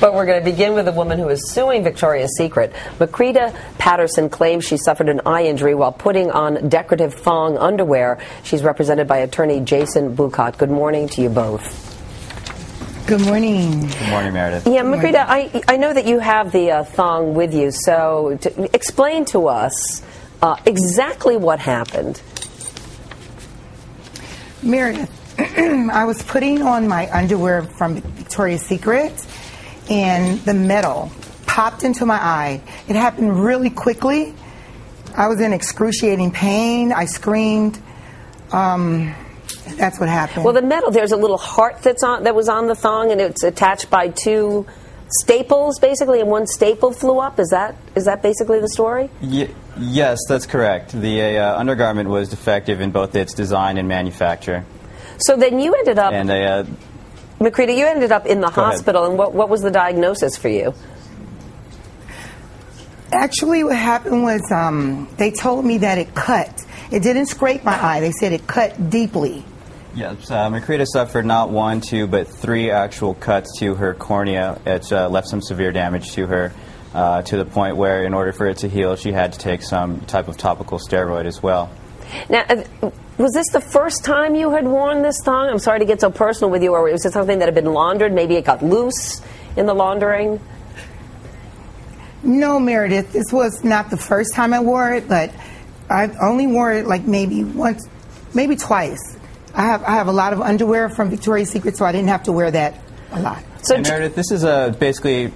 But we're going to begin with a woman who is suing Victoria's Secret. Marcrida Patterson claims she suffered an eye injury while putting on decorative thong underwear. She's represented by attorney Jason Bucott. Good morning to you both. Good morning. Good morning, Meredith. Yeah, Marcrida, I know that you have the thong with you, so explain to us exactly what happened. Meredith, I was putting on my underwear from Victoria's Secret, and the metal popped into my eye. It happened really quickly. I was in excruciating pain. I screamed. That's what happened. Well, the metal, there's a little heart that was on the thong, and it's attached by two staples, basically, and one staple flew up. Is that basically the story? Yes, that's correct. The undergarment was defective in both its design and manufacture. So then you ended up, and Marcrida, you ended up in the hospital, and what was the diagnosis for you? Actually, what happened was they told me that it cut. It didn't scrape my eye. They said it cut deeply. Yes, Marcrida suffered not one, two, but three actual cuts to her cornea. It left some severe damage to her, to the point where, in order for it to heal, she had to take some type of topical steroid as well. Now, was this the first time you had worn this thong? I'm sorry to get so personal with you, or was it something that had been laundered? Maybe it got loose in the laundering? No, Meredith, this was not the first time I wore it, but I only wore it like maybe once, maybe twice. I have a lot of underwear from Victoria's Secret, so I didn't have to wear that a lot. So Meredith, this is basically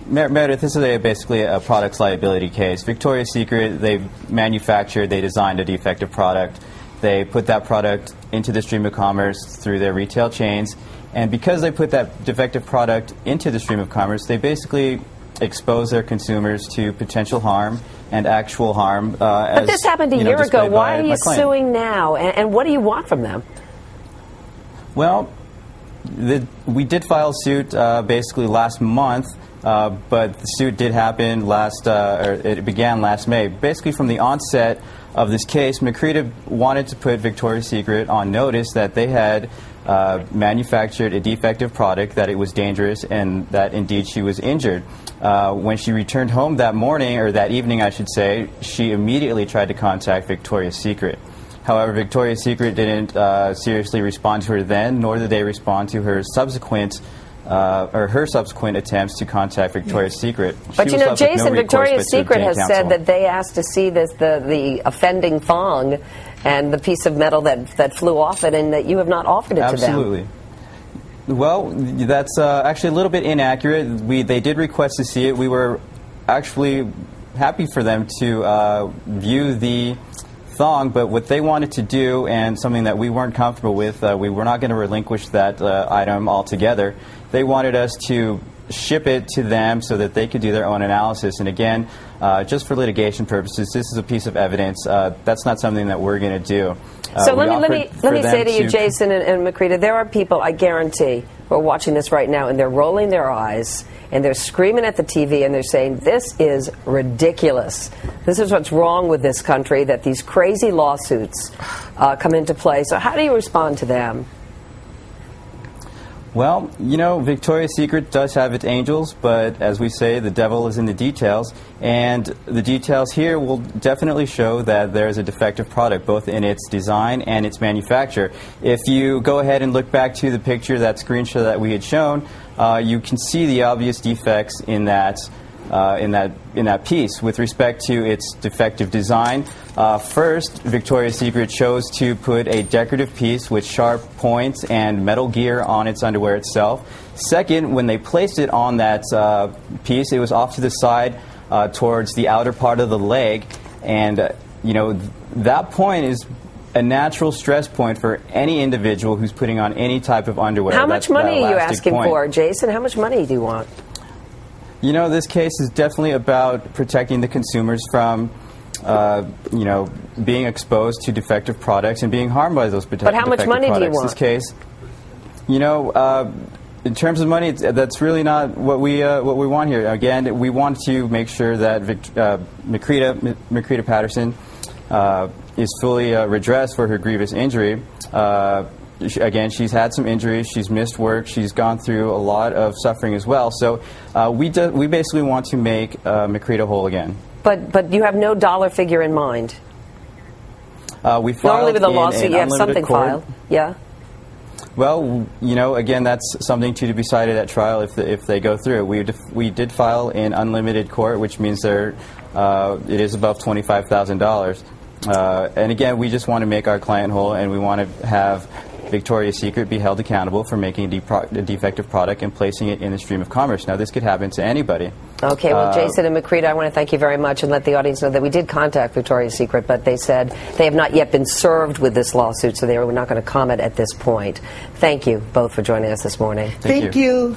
a products liability case. Victoria's Secret, they manufactured, they designed a defective product. They put that product into the stream of commerce through their retail chains, and because they put that defective product into the stream of commerce, they basically expose their consumers to potential harm and actual harm. But this happened a year ago. Why are you suing now, and what do you want from them? Well, we did file a suit basically last month, but the suit did happen it began last May. Basically, from the onset of this case, Marcrida wanted to put Victoria's Secret on notice that they had manufactured a defective product, that it was dangerous, and that indeed she was injured. When she returned home that morning, or that evening I should say, she immediately tried to contact Victoria's Secret. However, Victoria's Secret didn't seriously respond to her then, nor did they respond to her subsequent attempts to contact Victoria's Secret. But you know, Jason, Victoria's Secret has said that they asked to see the offending thong and the piece of metal that flew off it, and that you have not offered it to them. Absolutely. Well, that's actually a little bit inaccurate. They did request to see it. We were actually happy for them to view the thong, but what they wanted to do, and something that we weren't comfortable with, we were not going to relinquish that item altogether. They wanted us to ship it to them so that they could do their own analysis. And again, just for litigation purposes, this is a piece of evidence. That's not something that we're going to do. So let me say to you, Jason and Marcrida, there are people, I guarantee, who are watching this right now, and they're rolling their eyes, and they're screaming at the TV, and they're saying, this is ridiculous. This is what's wrong with this country, that these crazy lawsuits come into play. So how do you respond to them? Well, you know, Victoria's Secret does have its angels, but as we say, the devil is in the details, and the details here will definitely show that there is a defective product, both in its design and its manufacture. If you go ahead and look back to the picture, that screenshot that we had shown, you can see the obvious defects in that piece with respect to its defective design. First, Victoria's Secret chose to put a decorative piece with sharp points and metal gear on its underwear itself. Second, when they placed it on that piece, it was off to the side towards the outer part of the leg, and you know, that point is a natural stress point for any individual who's putting on any type of underwear. How much money are you asking for, Jason? How much money do you want? You know, this case is definitely about protecting the consumers from, you know, being exposed to defective products and being harmed by those defective products. But how much money do you want? This case, you know, in terms of money, that's really not what we want here. Again, we want to make sure that Marcrida Patterson is fully redressed for her grievous injury. again, she's had some injuries. She's missed work. She's gone through a lot of suffering as well. So we basically want to make Marcrida whole again. But you have no dollar figure in mind. We filed normally with a lawsuit, in you have something filed. Yeah. Well, you know, again, that's something to be decided at trial if they go through. We did file in unlimited court, which means it is above $25,000. And again, we just want to make our client whole, and we want to have Victoria's Secret be held accountable for making a defective product and placing it in the stream of commerce. Now, this could happen to anybody. Okay, well, Jason and Marcrida, I want to thank you very much and let the audience know that we did contact Victoria's Secret, but they said they have not yet been served with this lawsuit, so they are not going to comment at this point. Thank you both for joining us this morning. Thank you.